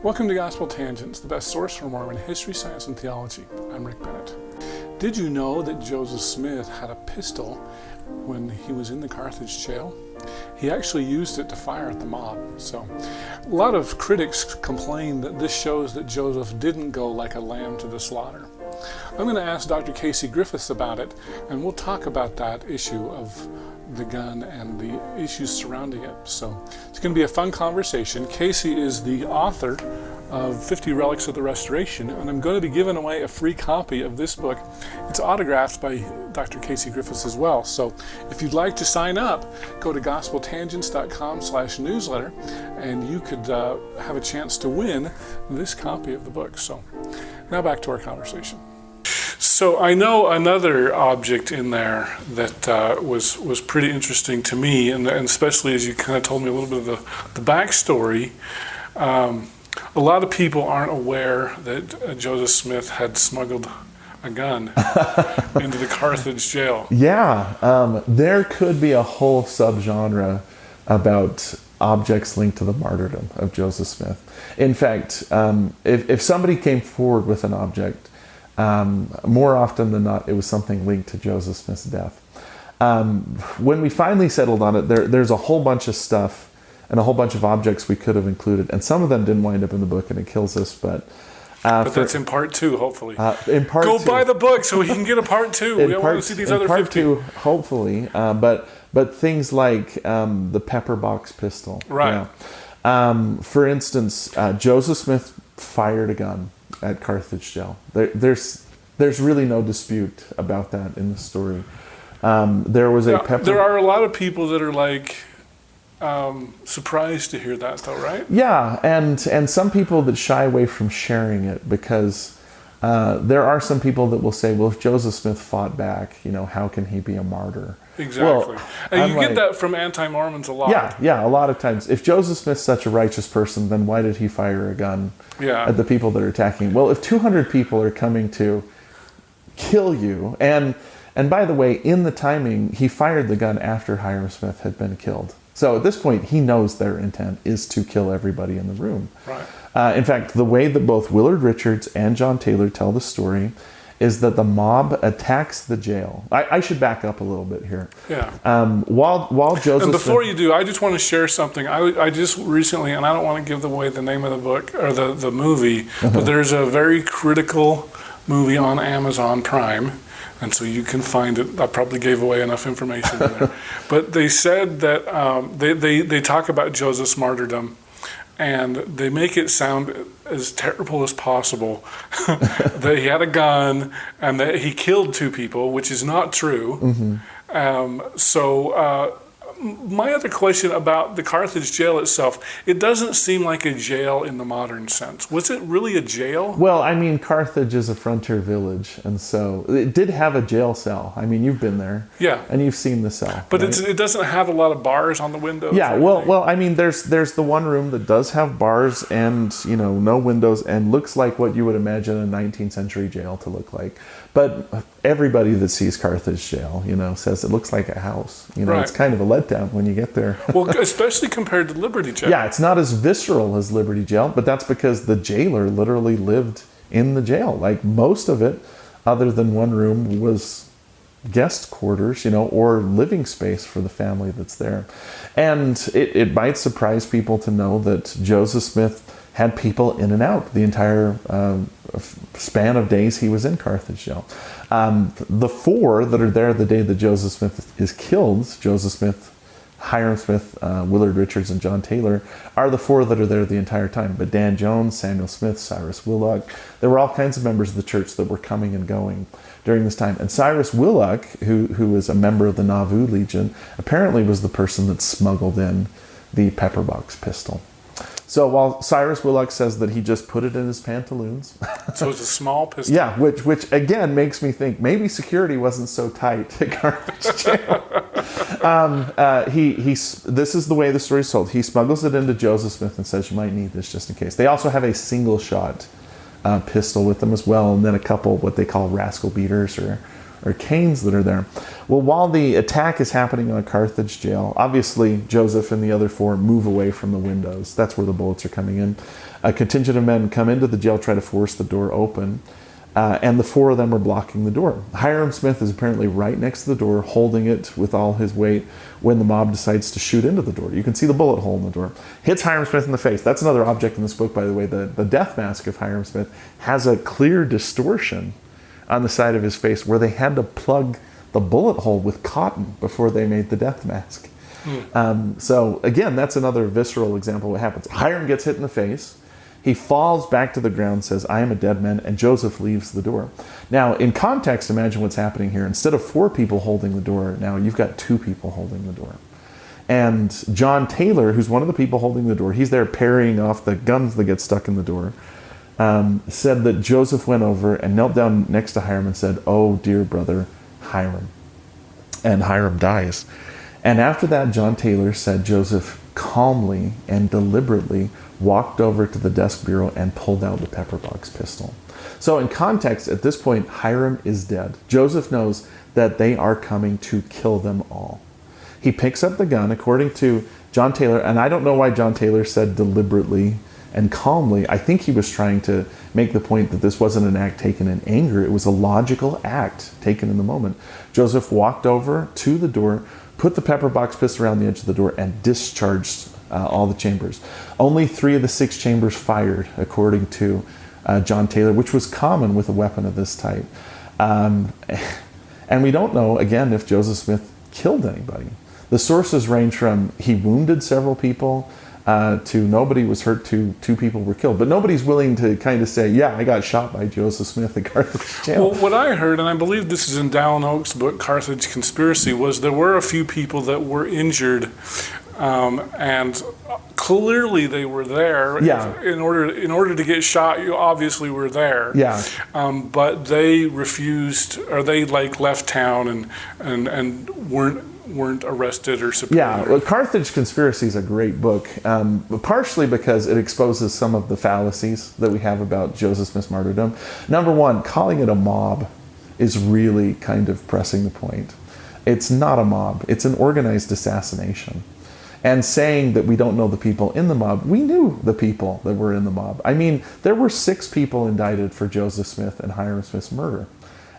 Welcome to Gospel Tangents, the best source for Mormon history, science, and theology. I'm Rick Bennett. Did you know that Joseph Smith had a pistol when he was in the Carthage Jail? He actually used it to fire at the mob. So, a lot of critics complain that this shows that Joseph didn't go like a lamb to the slaughter. I'm going to ask Dr. Casey Griffiths about it, and we'll talk about that issue of the gun and the issues surrounding it. So it's going to be a fun conversation. Casey is the author of 50 Relics of the Restoration, and I'm going to be giving away a free copy of this book. It's autographed by Dr. Casey Griffiths as well. So if you'd like to sign up, go to gospeltangents.com/newsletter, and you could have a chance to win this copy of the book. So now back to our conversation. So I know another object in there that was pretty interesting to me, and especially as you kind of told me a little bit of the backstory. A lot of people aren't aware that Joseph Smith had smuggled a gun into the Carthage Jail. Yeah, there could be a whole subgenre about objects linked to the martyrdom of Joseph Smith. In fact, if somebody came forward with an object, more often than not, it was something linked to Joseph Smith's death. When we finally settled on it, there's a whole bunch of stuff and a whole bunch of objects we could have included, and some of them didn't wind up in the book, and it kills us. But that's in part two, hopefully. In part Go two, buy the book so we can get a part two. We want to see these other 50. Part two, hopefully. But things like the pepper box pistol. Right. For instance, Joseph Smith fired a gun at Carthage Jail. There's really no dispute about that in the story. There was a pepper. There are a lot of people that are like surprised to hear that, though, right? Yeah, and some people that shy away from sharing it because there are some people that will say, well, if Joseph Smith fought back, how can he be a martyr? Exactly. Well, and you get that from anti-Mormons a lot. Yeah, a lot of times. If Joseph Smith's such a righteous person, then why did he fire a gun at the people that are attacking him? Well, if 200 people are coming to kill you, and by the way, in the timing, he fired the gun after Hyrum Smith had been killed. So at this point, he knows their intent is to kill everybody in the room. Right. In fact, the way that both Willard Richards and John Taylor tell the story is that the mob attacks the jail. I should back up a little bit here. Yeah. While Joseph... And before you do, I just want to share something. I just recently, and I don't want to give away the name of the book or the movie, but there's a very critical movie on Amazon Prime, and so you can find it. I probably gave away enough information in there. But they said that they talk about Joseph's martyrdom, and they make it sound as terrible as possible. That he had a gun and that he killed 2 people, which is not true. Mm-hmm. My other question about the Carthage Jail itself, it doesn't seem like a jail in the modern sense. Was it really a jail? Well, I mean, Carthage is a frontier village, and so it did have a jail cell. I mean, you've been there. Yeah. And you've seen the cell. But right? it doesn't have a lot of bars on the windows? Yeah, well, I mean, there's the one room that does have bars and, no windows and looks like what you would imagine a 19th century jail to look like. But everybody that sees Carthage Jail, says it looks like a house. Right. It's kind of a letdown when you get there. Well, especially compared to Liberty Jail. Yeah, it's not as visceral as Liberty Jail, but that's because the jailer literally lived in the jail. Like most of it, other than one room, was guest quarters, or living space for the family that's there. And it might surprise people to know that Joseph Smith had people in and out the entire span of days he was in Carthage Jail. The 4 that are there the day that Joseph Smith is killed, Joseph Smith, Hyrum Smith, Willard Richards, and John Taylor, are the 4 that are there the entire time. But Dan Jones, Samuel Smith, Cyrus Willock, there were all kinds of members of the church that were coming and going during this time. And Cyrus Willock, who was a member of the Nauvoo Legion, apparently was the person that smuggled in the pepper box pistol. So while Cyrus Willock says that he just put it in his pantaloons. So it's a small pistol. Yeah, which again makes me think maybe security wasn't so tight at Carthage Jail. This is the way the story is told. He smuggles it into Joseph Smith and says, you might need this just in case. They also have a single shot pistol with them as well, and then a couple what they call rascal beaters or or canes that are there. Well, while the attack is happening on Carthage Jail, obviously Joseph and the other four move away from the windows. That's where the bullets are coming in. A contingent of men come into the jail, try to force the door open, and the four of them are blocking the door. Hiram Smith is apparently right next to the door, holding it with all his weight when the mob decides to shoot into the door. You can see the bullet hole in the door. Hits Hiram Smith in the face. That's another object in this book, by the way. The death mask of Hiram Smith has a clear distortion on the side of his face where they had to plug the bullet hole with cotton before they made the death mask. So again, that's another visceral example of what happens. Hiram gets hit in the face. He falls back to the ground, says, "I am a dead man," and Joseph leaves the door. Now, in context, imagine what's happening here. Instead of 4 people holding the door, now you've got 2 people holding the door. And John Taylor, who's one of the people holding the door, he's there parrying off the guns that get stuck in the door, said that Joseph went over and knelt down next to Hiram and said, "Oh, dear brother, Hiram." And Hiram dies. And after that, John Taylor said Joseph calmly and deliberately walked over to the desk bureau and pulled out the pepper box pistol. So in context, at this point, Hiram is dead. Joseph knows that they are coming to kill them all. He picks up the gun, according to John Taylor, and I don't know why John Taylor said deliberately and calmly. I think he was trying to make the point that this wasn't an act taken in anger. It was a logical act taken in the moment. Joseph walked over to the door, put the pepper box pistol around the edge of the door, and discharged all the chambers. Only 3 of the 6 chambers fired, according to John Taylor, which was common with a weapon of this type. And we don't know, again, if Joseph Smith killed anybody. The sources range from he wounded several people to nobody was hurt to 2 people were killed. But nobody's willing to kind of say, yeah, I got shot by Joseph Smith at Carthage Jail. Well, what I heard, and I believe this is in Dallin Oak's book, Carthage Conspiracy, was there were a few people that were injured, and clearly they were there. Yeah. In order to get shot, you obviously were there. Yeah. But they refused, or they left town and weren't arrested or subpoenaed. Yeah, well, Carthage Conspiracy is a great book, partially because it exposes some of the fallacies that we have about Joseph Smith's martyrdom. Number one, calling it a mob is really kind of pressing the point. It's not a mob. It's an organized assassination. And saying that we don't know the people in the mob, we knew the people that were in the mob. I mean, there were 6 people indicted for Joseph Smith and Hiram Smith's murder.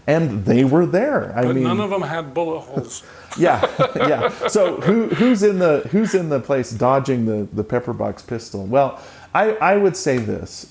And they were there. But none of them had bullet holes. Yeah, yeah. So who's in the place dodging the pepper box pistol? Well, I would say this.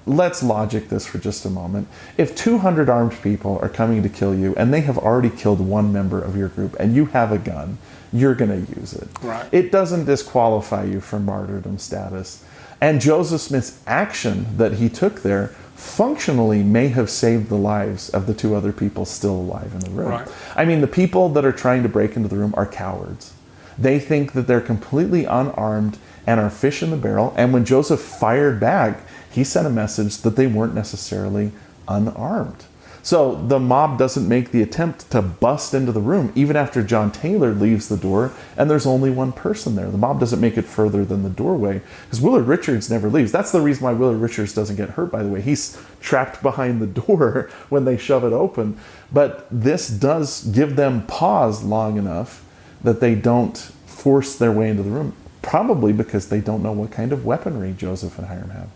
Let's logic this for just a moment. If 200 armed people are coming to kill you and they have already killed 1 member of your group and you have a gun, you're going to use it. Right. It doesn't disqualify you from martyrdom status. And Joseph Smith's action that he took there functionally may have saved the lives of the 2 other people still alive in the room. Right. I mean, the people that are trying to break into the room are cowards. They think that they're completely unarmed and are fish in the barrel. And when Joseph fired back, he sent a message that they weren't necessarily unarmed. So the mob doesn't make the attempt to bust into the room, even after John Taylor leaves the door and there's only 1 person there. The mob doesn't make it further than the doorway because Willard Richards never leaves. That's the reason why Willard Richards doesn't get hurt, by the way. He's trapped behind the door when they shove it open. But this does give them pause long enough that they don't force their way into the room. Probably because they don't know what kind of weaponry Joseph and Hiram have.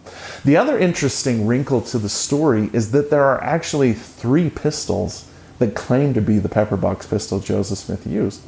The other interesting wrinkle to the story is that there are actually 3 pistols that claim to be the pepper box pistol Joseph Smith used.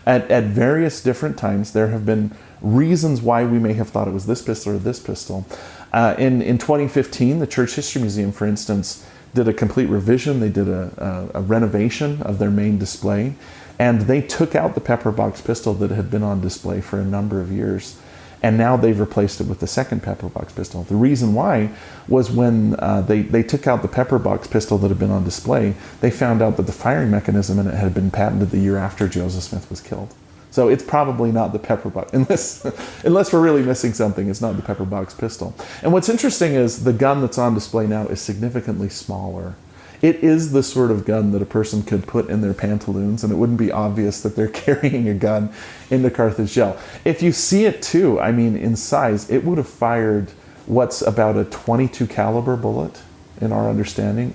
At various different times, there have been reasons why we may have thought it was this pistol or this pistol. In 2015, the Church History Museum, for instance, did a complete revision. They did a renovation of their main display. And they took out the pepper box pistol that had been on display for a number of years. And now they've replaced it with the second pepper box pistol. The reason why was when they took out the pepper box pistol that had been on display, they found out that the firing mechanism in it had been patented the year after Joseph Smith was killed. So it's probably not the pepper box, unless we're really missing something, it's not the pepper box pistol. And what's interesting is the gun that's on display now is significantly smaller. It is the sort of gun that a person could put in their pantaloons and it wouldn't be obvious that they're carrying a gun into Carthage Jail. If you see it too, I mean, in size, it would have fired what's about a .22 caliber bullet, in our understanding.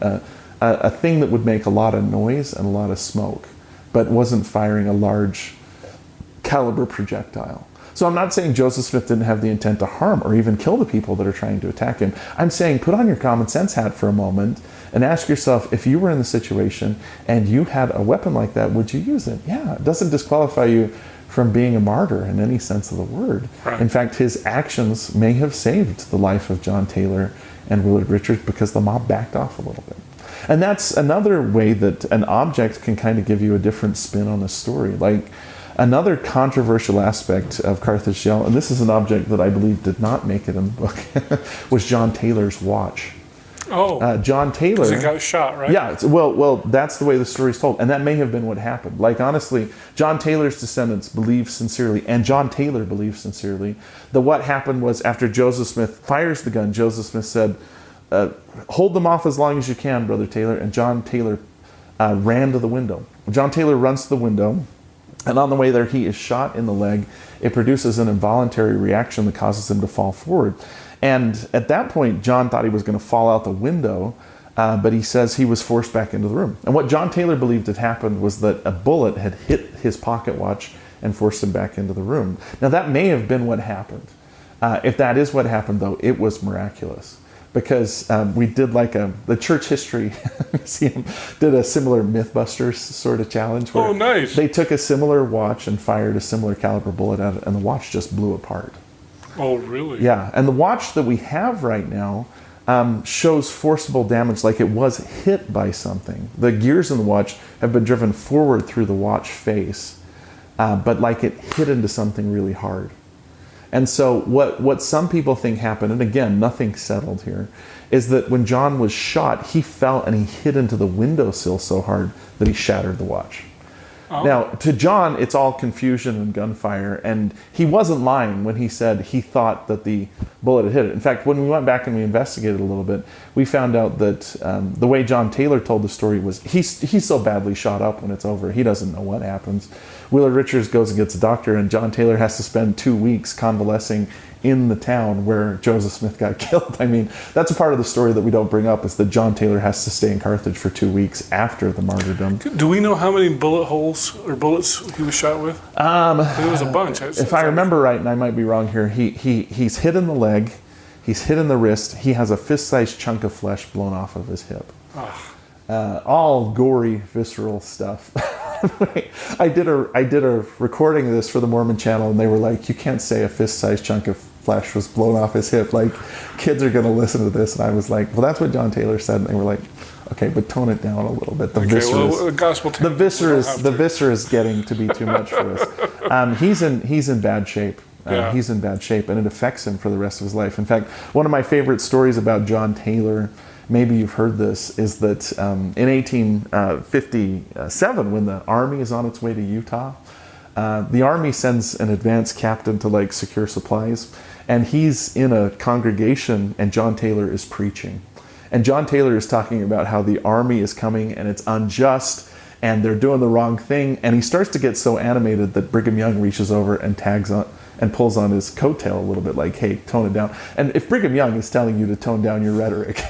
a thing that would make a lot of noise and a lot of smoke, but wasn't firing a large caliber projectile. So I'm not saying Joseph Smith didn't have the intent to harm or even kill the people that are trying to attack him. I'm saying put on your common sense hat for a moment and ask yourself, if you were in the situation and you had a weapon like that, would you use it? Yeah, it doesn't disqualify you from being a martyr in any sense of the word. Right. In fact, his actions may have saved the life of John Taylor and Willard Richards because the mob backed off a little bit. And that's another way that an object can kind of give you a different spin on a story. Like, another controversial aspect of Carthage Jail, and this is an object that I believe did not make it in the book, was John Taylor's watch. Oh, John Taylor. because he got shot, right? Yeah, well, that's the way the story's told, and that may have been what happened. Like, honestly, John Taylor's descendants believe sincerely, and John Taylor believed sincerely, that what happened was after Joseph Smith fires the gun, Joseph Smith said, hold them off as long as you can, Brother Taylor, and John Taylor ran to the window. John Taylor runs to the window, and on the way there, he is shot in the leg. It produces an involuntary reaction that causes him to fall forward. And at that point, John thought he was going to fall out the window, but he says he was forced back into the room. And what John Taylor believed had happened was that a bullet had hit his pocket watch and forced him back into the room. Now, that may have been what happened. If that is what happened, though, it was miraculous. Because we did the Church History Museum did a similar Mythbusters sort of challenge where nice. They took a similar watch and fired a similar caliber bullet at it, and the watch just blew apart. Oh, really? Yeah, and the watch that we have right now shows forcible damage, like it was hit by something. The gears in the watch have been driven forward through the watch face, but like it hit into something really hard. And so what some people think happened, and again, nothing settled here, is that when John was shot, he fell and he hit into the windowsill so hard that he shattered the watch. Oh. Now, to John, it's all confusion and gunfire, and he wasn't lying when he said he thought that the bullet had hit it. In fact, when we went back and we investigated a little bit, we found out that the way John Taylor told the story was he's so badly shot up when it's over, he doesn't know what happens. Willard Richards goes and gets a doctor, and John Taylor has to spend 2 weeks convalescing in the town where Joseph Smith got killed. I mean, that's a part of the story that we don't bring up, is that John Taylor has to stay in Carthage for 2 weeks after the martyrdom. Do we know how many bullet holes or bullets he was shot with? It was a bunch. If I remember right, and I might be wrong here, he's hit in the leg, he's hit in the wrist, he has a fist-sized chunk of flesh blown off of his hip. All gory, visceral stuff. I did a recording of this for the Mormon channel, and they were like, you can't say a fist-sized chunk of flesh was blown off his hip. Like, kids are going to listen to this. And I was like, well, that's what John Taylor said. And they were like, okay, but tone it down a little bit. The viscera is getting to be too much for us. He's in bad shape. He's in bad shape, and it affects him for the rest of his life. In fact, one of my favorite stories about John Taylor, maybe you've heard this, is that in 1857, when the army is on its way to Utah, the army sends an advance captain to secure supplies, and he's in a congregation, and John Taylor is preaching. And John Taylor is talking about how the army is coming and it's unjust and they're doing the wrong thing, and he starts to get so animated that Brigham Young reaches over and tags on and pulls on his coattail a little bit, like, hey, tone it down. And if Brigham Young is telling you to tone down your rhetoric,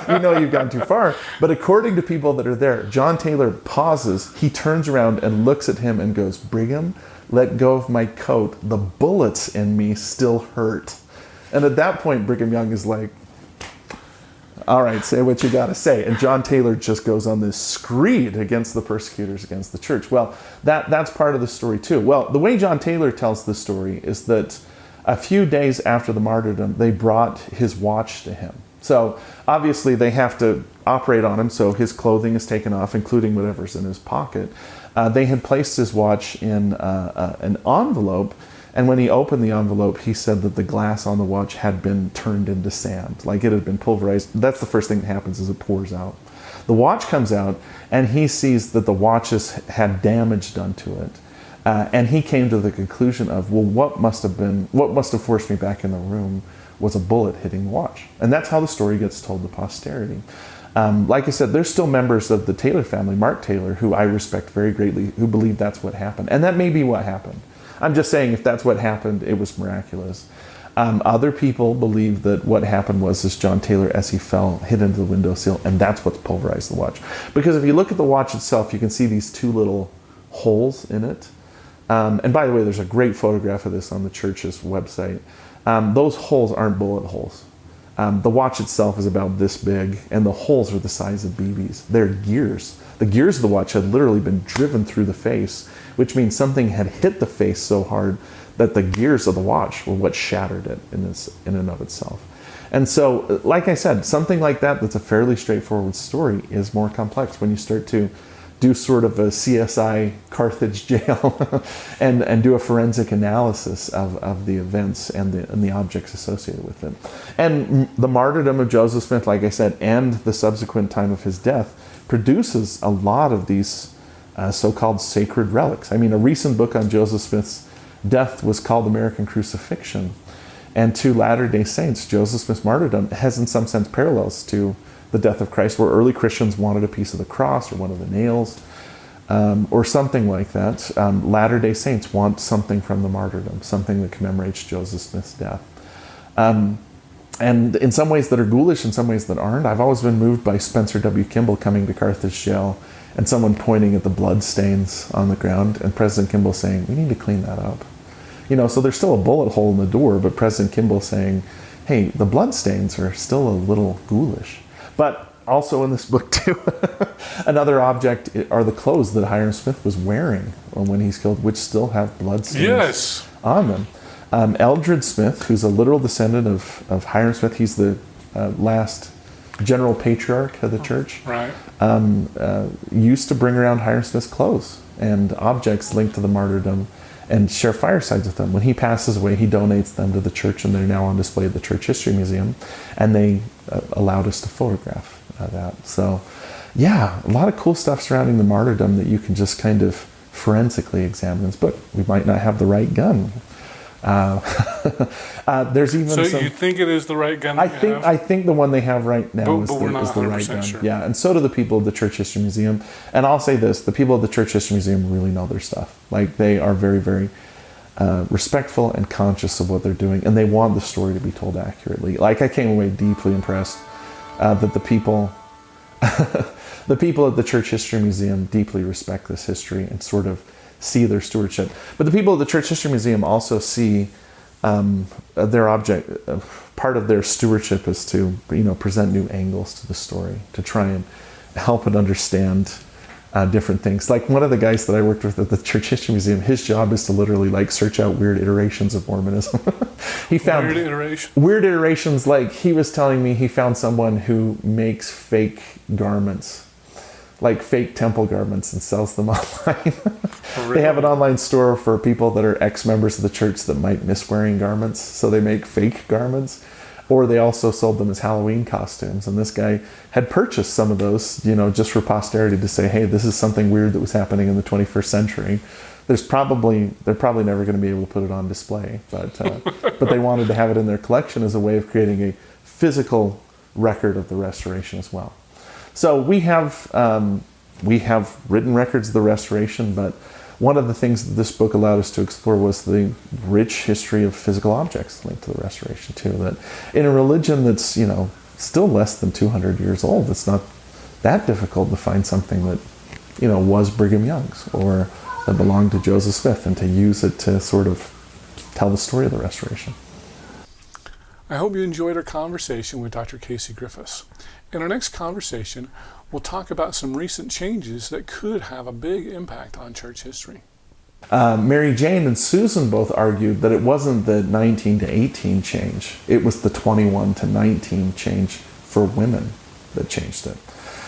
you know you've gone too far. But according to people that are there, John Taylor pauses, he turns around and looks at him and goes, Brigham, let go of my coat. The bullets in me still hurt. And at that point, Brigham Young is like, all right, say what you got to say. And John Taylor just goes on this screed against the persecutors, against the church. Well, that's part of the story too. Well, the way John Taylor tells the story is that a few days after the martyrdom, they brought his watch to him. So obviously they have to operate on him, so his clothing is taken off, including whatever's in his pocket. They had placed his watch in an envelope, and when he opened the envelope, he said that the glass on the watch had been turned into sand, like it had been pulverized. That's the first thing that happens, is it pours out. The watch comes out, and he sees that the watch has had damage done to it. And he came to the conclusion of, well, what must have forced me back in the room was a bullet hitting the watch. And that's how the story gets told to posterity. Like I said, there's still members of the Taylor family, Mark Taylor, who I respect very greatly, who believe that's what happened. And that may be what happened. I'm just saying, if that's what happened, it was miraculous. Other people believe that what happened was this John Taylor, as he fell, hit into the windowsill, and that's what's pulverized the watch. Because if you look at the watch itself, you can see these two little holes in it. And by the way, there's a great photograph of this on the church's website. Those holes aren't bullet holes. The watch itself is about this big, and the holes are the size of BBs. They're gears. The gears of the watch had literally been driven through the face, which means something had hit the face so hard that the gears of the watch were what shattered it in and of itself. And so, like I said, something like that that's a fairly straightforward story is more complex when you start to do sort of a CSI Carthage Jail and do a forensic analysis of the events and the objects associated with it. And the martyrdom of Joseph Smith, like I said, and the subsequent time of his death produces a lot of these so-called sacred relics. I mean, a recent book on Joseph Smith's death was called American Crucifixion. And to Latter-day Saints, Joseph Smith's martyrdom has in some sense parallels to the death of Christ, where early Christians wanted a piece of the cross or one of the nails or something like that. Latter-day Saints want something from the martyrdom, something that commemorates Joseph Smith's death. And in some ways that are ghoulish, in some ways that aren't. I've always been moved by Spencer W. Kimball coming to Carthage Jail and someone pointing at the blood stains on the ground and President Kimball saying, we need to clean that up. So there's still a bullet hole in the door, but President Kimball saying, hey, the blood stains are still a little ghoulish. But also in this book too, another object are the clothes that Hiram Smith was wearing when he's killed, which still have blood stains on them. Eldred Smith, who's a literal descendant of Hiram Smith, he's the last general patriarch of the church, right. Used to bring around Hiram Smith's clothes and objects linked to the martyrdom and share firesides with them. When he passes away, he donates them to the church, and they're now on display at the Church History Museum, and they allowed us to photograph that. So, yeah, a lot of cool stuff surrounding the martyrdom that you can just kind of forensically examine in this book. We might not have the right gun. There's even so you think it is the right gun? I think the one they have right now is the right gun. Sure. Yeah, and so do the people of the Church History Museum. And I'll say this: the people of the Church History Museum really know their stuff. Like, they are very, very respectful and conscious of what they're doing, and they want the story to be told accurately. Like, I came away deeply impressed that the people at the Church History Museum deeply respect this history and sort of see their stewardship. But the people of the Church History Museum also see their object, part of their stewardship is to present new angles to the story, to try and help it understand different things. Like, one of the guys that I worked with at the Church History Museum, his job is to literally search out weird iterations of Mormonism. He found weird iterations. Like, he was telling me he found someone who makes fake garments, like fake temple garments, and sells them online. Oh, really? They have an online store for people that are ex-members of the church that might miss wearing garments, so they make fake garments. Or they also sold them as Halloween costumes. And this guy had purchased some of those, just for posterity, to say, hey, this is something weird that was happening in the 21st century. They're probably never going to be able to put it on display, but they wanted to have it in their collection as a way of creating a physical record of the restoration as well. So we have written records of the restoration, but one of the things that this book allowed us to explore was the rich history of physical objects linked to the restoration too. That in a religion that's still less than 200 years old, it's not that difficult to find something that was Brigham Young's or that belonged to Joseph Smith, and to use it to sort of tell the story of the restoration. I hope you enjoyed our conversation with Dr. Casey Griffiths. In our next conversation, we'll talk about some recent changes that could have a big impact on church history. Mary Jane and Susan both argued that it wasn't the 19 to 18 change, it was the 21 to 19 change for women that changed it.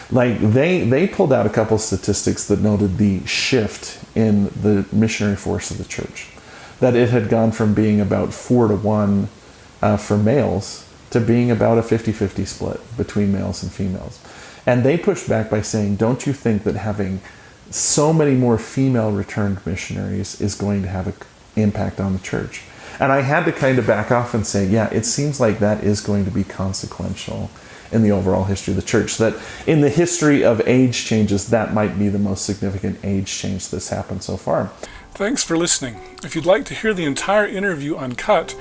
Like, they pulled out a couple statistics that noted the shift in the missionary force of the church. That it had gone from being about 4-1 for males to being about a 50-50 split between males and females. And they pushed back by saying, don't you think that having so many more female returned missionaries is going to have an impact on the church? And I had to kind of back off and say, yeah, it seems like that is going to be consequential in the overall history of the church. That in the history of age changes, that might be the most significant age change that's happened so far. Thanks for listening. If you'd like to hear the entire interview uncut,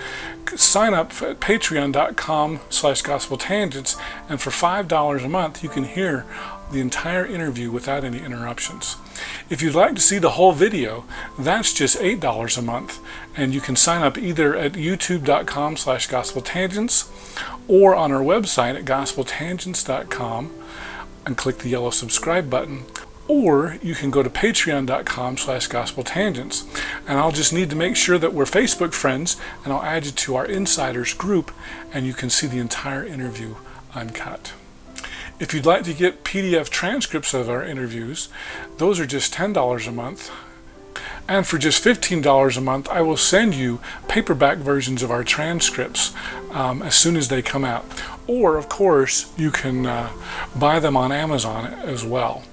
sign up at patreon.com/gospeltangents, and for $5 a month you can hear the entire interview without any interruptions. If you'd like to see the whole video, that's just $8 a month, and you can sign up either at youtube.com/gospeltangents or on our website at gospeltangents.com and click the yellow subscribe button. Or you can go to patreon.com/gospeltangents, and I'll just need to make sure that we're Facebook friends, and I'll add you to our insiders group, and you can see the entire interview uncut. If you'd like to get PDF transcripts of our interviews, those are just $10 a month. And for just $15 a month, I will send you paperback versions of our transcripts as soon as they come out. Or, of course, you can buy them on Amazon as well.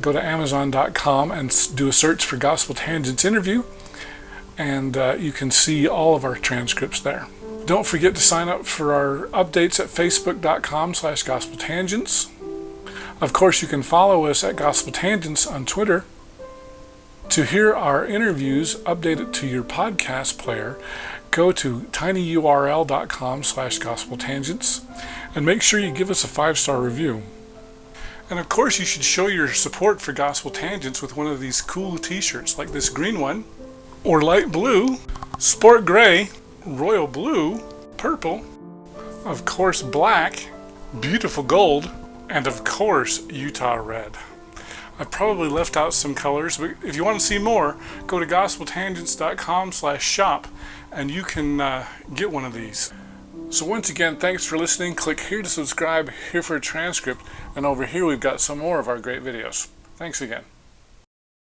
Go to Amazon.com and do a search for Gospel Tangents interview, and you can see all of our transcripts there. Don't forget to sign up for our updates at facebook.com/gospeltangents. Of course, you can follow us at Gospel Tangents on Twitter. To hear our interviews updated to your podcast player, go to tinyurl.com/gospeltangents and make sure you give us a 5-star review. And of course, you should show your support for Gospel Tangents with one of these cool t-shirts like this green one, or light blue, sport gray, royal blue, purple, of course black, beautiful gold, and of course Utah red. I've probably left out some colors, but if you want to see more, go to gospeltangents.com/shop and you can get one of these. So once again, thanks for listening. Click here to subscribe, here for a transcript, and over here we've got some more of our great videos. Thanks again.